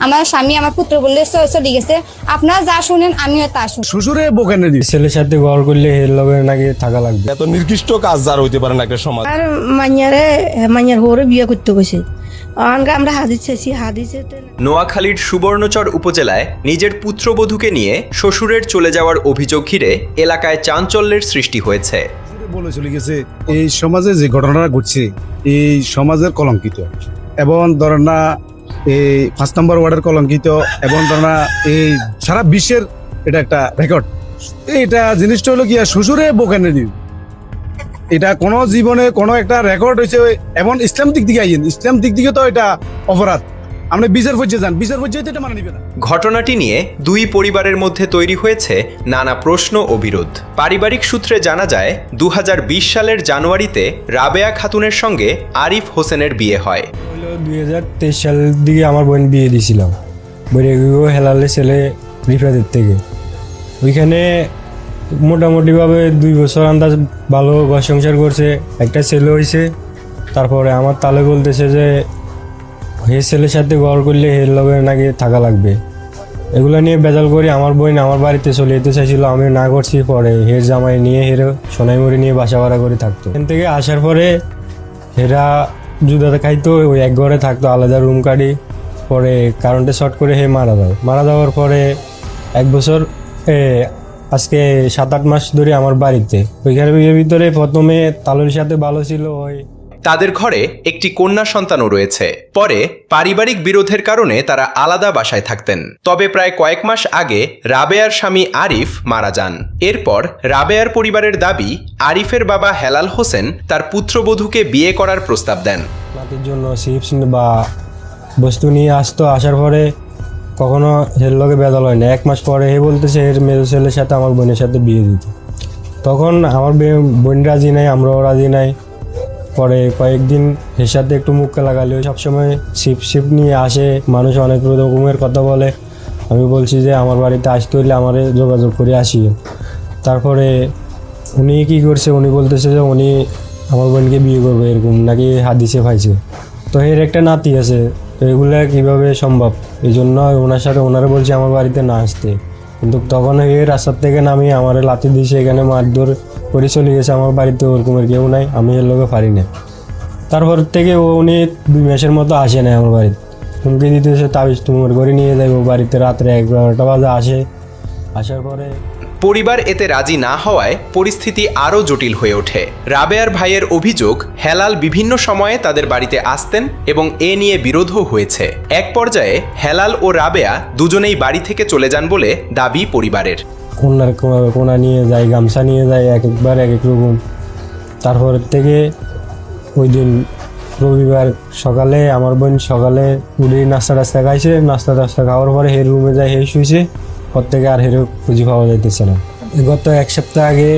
আমার স্বামী আমার পুত্র বললে চলে গেছে। আপনারা যা শুনেন আমিও তা শুনি। শ্বশুরে বকেনে দি ছেলের সাথে ঘর করলে এর লগে নাকি থাকা লাগবে। এত নির্দিষ্ট কাজ যার হইতে পারে না একটা সমাজ। আর মাইয়ার হরে বিয়ে করতে গেছে। আমরা হাদিস চাইছি, হাদিসে নোয়াখালীর সুবর্ণচর উপজেলায় নিজের পুত্রবধূকে নিয়ে শ্বশুরের চলে যাওয়ার অভিযোগ ঘিরে এলাকায় চাঞ্চল্যের সৃষ্টি হয়েছে। বলে চলে গেছে এই সমাজে যে ঘটনাটা ঘটছে এই সমাজের কলঙ্কিত, এবং ধরেন না এই 5 নম্বর ওয়ার্ডের কলঙ্কিত, এবং ধরেন না এই সারা বিশ্বের এটা একটা রেকর্ড। এটা জিনিসটা হলো কি শ্বশুরে বকেনে দিন, এটা কোনো জীবনে কোনো একটা রেকর্ড হয়েছে। এবং ইসলাম দিক দিকে আইন, ইসলাম দিক দিকে তো এটা অপরাধ। আপনি বিচার পর্যায়ে যান, বিচার পর্যায়ে এটা মানে নিবে না। ঘটনাটি নিয়ে দুই পরিবারের মধ্যে তৈরি হয়েছে নানা প্রশ্ন ও বিরোধ। পারিবারিক সূত্রে জানা যায় 2020 সালের জানুয়ারিতে রাবেয়া খাতুনের সঙ্গে আরিফ হোসেনের বিয়ে হয়। 2023 সালের দিকে আমার বোন বিয়ে দিয়েছিলাম বৈরাগীও হেলালে ছেলে রিফাতের থেকে। ওইখানে মোটামুটিভাবে 2 বছর আন্দাজ ভালো ঘর সংসার করছে, একটা ছেলে হয়েছে। তারপরে আমার তালে বলতেছে যে হে ছেলের সাথে ঘর করলে হের লগে নাকি থাকা লাগবে। এগুলো নিয়ে বেজাল করি আমার বোন আমার বাড়িতে চলে যেতে চাইছিল, আমি না করছি। পরে হের জামাই নিয়ে হের সোনাইমুড়ি নিয়ে বাসা ভাড়া করে থাকতো। এখান থেকে আসার পরে হেরা জুদাতে খাইতো, ওই এক ঘরে থাকতো, আলাদা রুম কাটি। পরে কারেন্টে শর্ট করে হে মারা যায়। মারা যাওয়ার পরে 1 বছর আজকে 7-8 মাস ধরে আমার বাড়িতে। ওইখানে বিয়ের ভিতরে প্রথমে তালুর সাথে ভালো ছিল। ওই তাদের ঘরে একটি কন্যা সন্তানও রয়েছে। পরে পারিবারিক বিরোধের কারণে তারা আলাদা বাসায় থাকতেন। তবে প্রায় কয়েক মাস আগে রাবেয়ার স্বামী আরিফ মারা যান। এরপর রাবেয়ার পরিবারের দাবি আরিফের বাবা হেলাল হোসেন তার পুত্রবধূকে বিয়ে করার প্রস্তাব দেন। নাতির জন্য চিপস বা বস্তু নিয়ে আসতো। আসার পরে কখনো হের লগে বেদাল হয় না। 1 মাস পরে হে বলতেছে এর মেজো ছেলের সাথে আমার বোনের সাথে বিয়ে দিতে। তখন আমার বোন রাজি নাই, আমরাও রাজি নাই। পরে কয়েকদিন এর সাথে একটু মুখকে লাগালে সবসময় শিপ নিয়ে আসে, মানুষ অনেক রকমের কথা বলে। আমি বলছি যে আমার বাড়িতে আসতে হইলে আমারে যোগাযোগ করে আসি। তারপরে উনি কি করছে, উনি বলতেছে যে উনি আমার বোনকে বিয়ে করবে, এরকম নাকি হাদিসে পাইছে। তো এর একটা নাতি আছে, তো এগুলো কীভাবে সম্ভব? এই জন্য ওনার সাথে ওনারা বলছে আমার বাড়িতে না আসতে। কিন্তু তখন এই রাস্তার থেকে নামিয়ে আমার লাথি দিয়েছে, এখানে মারধর করে চলে গেছে। আমার বাড়িতে ওরকমের কেউ নাই, আমি এর লোকে পারি না। তারপর থেকে উনি 2 মাসের মতো আসে না আমার বাড়িতে। হুমকি দিতেছে তাবিজ তোমার করে নিয়ে যাবো বাড়িতে। রাত্রে 11টা বাজে আসে। আসার পরে পরিবার এতে রাজি না হওয়ায় পরিস্থিতি আরও জটিল হয়ে ওঠে। রাবেয়ার ভাইয়ের অভিযোগ হেলাল বিভিন্ন সময়ে তাদের বাড়িতে আসতেন এবং এ নিয়ে বিরোধও হয়েছে। এক পর্যায়ে হেলাল ও রাবেয়া দুজনেই বাড়ি থেকে চলে যান বলে দাবি পরিবারের। কোনা নিয়ে যায়, গামছা নিয়ে যায়, একবার এক এক রকম। তারপর থেকে ওই দিন রবিবার সকালে আমার বোন সকালে উঠে নাস্তা টাস্তা খাইছে। নাস্তা টাস্তা খাওয়ার পরে হের রুমে যায়, হে শুয়েছে। পর থেকে আর হেরো খুঁজে পাওয়া যাইতেছে না। গত 1 সপ্তাহ আগে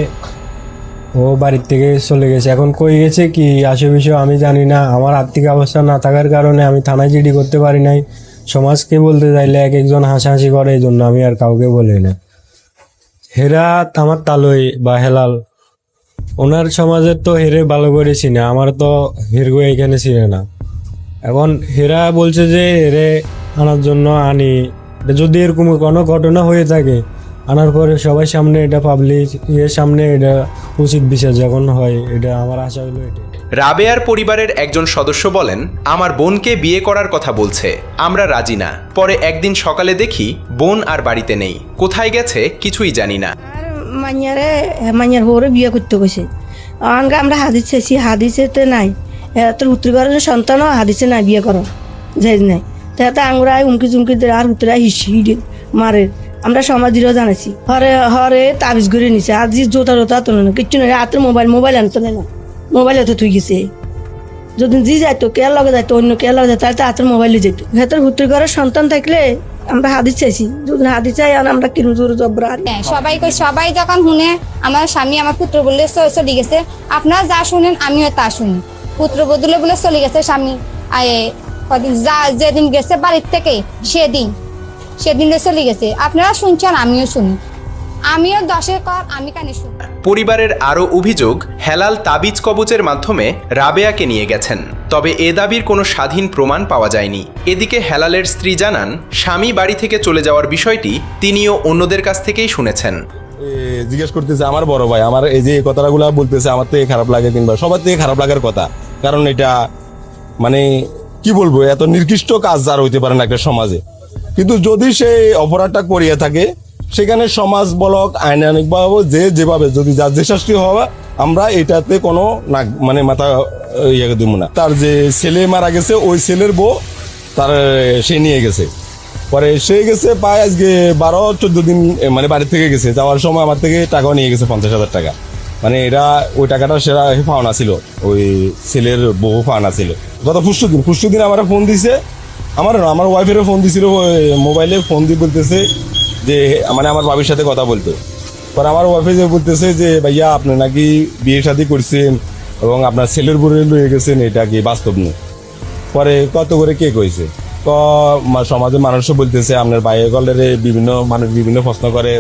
ও বাড়ির থেকে চলে গেছে। এখন কই গেছে কি আসে বিষয় আমি জানি না। আমার আর্থিক অবস্থা না থাকার কারণে আমি থানায় জিডি করতে পারি নাই। সমাজকে বলতে চাইলে এক একজন হাসাহাসি করে, এই জন্য আমি আর কাউকে বলি না। হেরা আমার তালই বা হেলাল, ওনার সমাজের তো হেরে ভালো করে চিনে, আমার তো হেরগো এখানে চিনে না। এখন হেরা বলছে যে হেরে আনার জন্য আনি। যদি এরকম কোনো ঘটনা হয়ে থাকে, আনার পরে সবার সামনে এটা পাবলিক এর সামনে এটা উচিত বিচার যখন হয়, এটা আমার আশা হলো এটা। রাবেয়ার পরিবারের একজন সদস্য বলেন, আমার বোনকে বিয়ে করার কথা বলছে, আমরা রাজি না। পরে একদিন সকালে দেখি বোন আর বাড়িতে নেই, কোথায় গেছে কিছুই জানি না। আর মাইয়ার হরে বিয়ে করতে গেছে। আমরা হাদিস চাইছি, হাদিসেতে নাই। তোর উত্তরগড়ের সন্তানও হাদিসে নাই বিয়ে করো যাই নাই। তাতে আমরা উমকি চুমকি আর উত্তরা হিসি মারে। আমরা সমাজেরও জানাইছি, হরে তাবিজ করে নিছে। আজ জোতা টোতা তো না, কিচ্ছু নাই। হাতের মোবাইল আনতো না, মোবাইল হতে তুই গেছে। যদি জি যাইতো কে লগে যাইতো, অন্য কে লগে যাইতো, তাহলে হাতের মোবাইলে যেত। ভেতর উত্তরগড়ের সন্তান থাকলে আমরা হাদিস চাইছি, যদি হাদিস চাই আর আমরা কিরু জোর জবরা। সবাই যখন শুনে আমার স্বামী আমার পুত্র বললে চলে গেছে। আপনারা যা শুনেন আমিও তা শুনি। পুত্র বদলে বলে চলে গেছে স্বামী। যেদিন গেছে বাড়ির থেকে সেদিন চলে গেছে। আপনারা শুনছেন, আমিও শুনি। আমিও 10-এর কর আমি কানে শুনি। পরিবারের আরও অভিযোগ, হেলাল তাবিজ কবচের মাধ্যমে রাবেয়াকে নিয়ে গেছেন। তবে এ দাবির কোনো স্বাধীন প্রমাণ পাওয়া যায়নি। এদিকে হেলালের স্ত্রী জানান, স্বামী বাড়ি থেকে চলে যাওয়ার বিষয়টি তিনিও অন্যদের কাছ থেকেই শুনেছেন। জিজ্ঞেস করতেছে আমার বড় ভাই, আমার এই যে কথাগুলো বলতেছে আমার থেকে খারাপ লাগে, কিংবা সবার থেকে খারাপ লাগার কথা, কারণ এটা মানে কি বলবো, এত নির্দিষ্ট কাজ যার হইতে পারে না একটা সমাজে। কিন্তু যদি সে অপরাধটা করিয়া থাকে, সেখানে সমাজ বলক আইনানিকভাবে যেভাবে যদি যার যে শাস্তি হওয়া, আমরা এটাতে কোনো মানে মাথা ইয়ে দিব না। তার যে ছেলে মারা গেছে, ওই ছেলের বউ তার সে নিয়ে গেছে, পরে সে গেছে প্রায় আজকে 12-14 দিন মানে বাড়ি থেকে গেছে। যাওয়ার সময় আমার থেকে টাকাও নিয়ে গেছে 50,000 টাকা। মানে এরা ওই টাকাটা সেরা পাওনা ছিল, ওই ছেলের বউ পাওনা ছিল। গত পরশু দিন আমার ফোন দিছে, আমার ওয়াইফেরও ফোন দিছিল, মোবাইলে ফোন দিয়ে বলতেছে যে মানে আমার বাবির সাথে কথা বলতে। পরে আমার ওয়াইফে যে বলতেছে যে ভাইয়া আপনি নাকি বিয়ে শাদী করছেন এবং আপনার ছেলের বউরে লয়ে গেছেন, এটা কি বাস্তব নেই? পরে কত করে কে কইছে, সমাজের মানুষও বলতেছে আপনার বাইরে গলের বিভিন্ন মানুষ বিভিন্ন প্রশ্ন করে,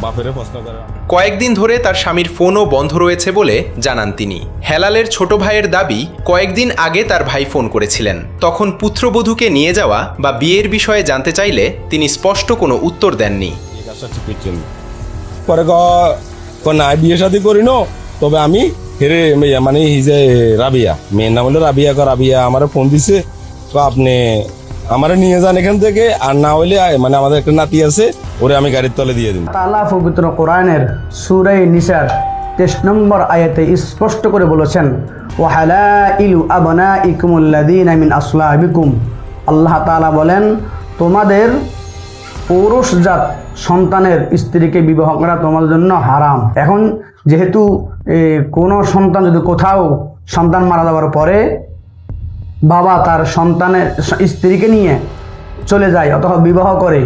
বাপেরে প্রশ্ন করে। কয়েকদিন ধরে তার স্বামীর ফোনও বন্ধ রয়েছে বলে জানান তিনি। হেলালের ছোট ভাইয়ের দাবি, কয়েকদিন আগে তার ভাই ফোন করেছিলেন, তখন পুত্রবধূকে নিয়ে যাওয়া বা বিয়ের বিষয়ে জানতে চাইলে তিনি স্পষ্ট কোনো উত্তর দেননি। পরে না বিয়ে শাদী করিন, তবে আমি হেরে মানে হিজে রাবিয়া, মেয়ের নাম হলো রাবিয়া। রাবিয়া আমার ফোন দিছে, তো আপনি আমারে নিয়ে যান এখান থেকে, আর না হইলে মানে আমাদের একটা নাতি আছে, ওরে আমি গাড়ির তলে দিয়ে দিন। তাআলা পবিত্র কোরআনের সূরা নিসার 23 নম্বর আয়াতে স্পষ্ট করে বলেছেন, ওয়া হালাইলু আবনাইকুমুল্লাযীনা মিন আসলাবিকুম। আল্লাহ তাআলা বলেন, তোমাদের পৌরুষজাত সন্তানের স্ত্রীকে বিবাহ করা তোমাদের জন্য হারাম। এখন যেহেতু কোনো সন্তান যদি কোথাও সন্তান মারা যাওয়ার পরে বাবা তার সন্তানের স্ত্রীকে নিয়ে চলে যায় অথবা বিবাহ করে,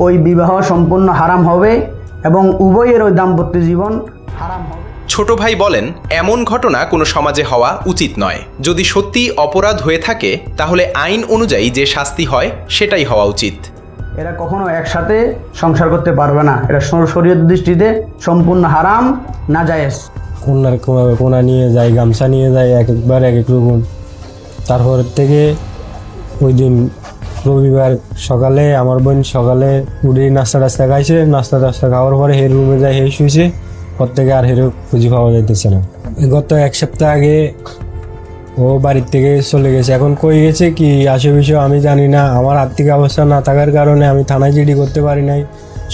ওই বিবাহ সম্পূর্ণ হারাম হবে এবং উভয়ের ওই দাম্পত্য জীবন হারাম হবে। ছোট ভাই বলেন, এমন ঘটনা কোনো সমাজে হওয়া উচিত নয়। যদি সত্যি অপরাধ হয়ে থাকে, তাহলে আইন অনুযায়ী যে শাস্তি হয় সেটাই হওয়া উচিত। এরা কখনো একসাথে সংসার করতে পারবে না, এটা শরীয়ত দৃষ্টিতে সম্পূর্ণ হারাম, নাজায়েজ। কোনা নিয়ে যায়, গামছা নিয়ে যায়, একবার এক এক রকম। তারপর থেকে ওই দিন রবিবার সকালে আমার বোন সকালে উঠে নাস্তা টাস্তা খাইছে, নাস্তা টাস্তা খাওয়ার পরে হের রুমে যায়, হে শুয়েছে, ওর থেকে আর হেরও খুঁজে পাওয়া যাইতেছে না। গত এক সপ্তাহ আগে ও বাড়ির থেকে চলে গেছে, এখন কই গেছে কি আসে বিষয় আমি জানি না। আমার আর্থিক অবস্থা না থাকার কারণে আমি থানায় জিডি করতে পারি নাই।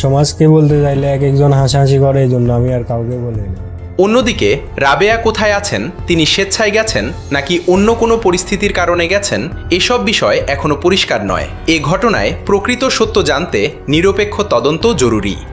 সমাজকে বলতে চাইলে এক একজন হাসাহাসি করে, এই জন্য আমি আর কাউকে বলি না। অন্যদিকে রাবেয়া কোথায় আছেন, তিনি স্বেচ্ছায় গেছেন নাকি অন্য কোনো পরিস্থিতির কারণে গেছেন, এসব বিষয় এখনো পরিষ্কার নয়। এ ঘটনায় প্রকৃত সত্য জানতে নিরপেক্ষ তদন্ত জরুরি।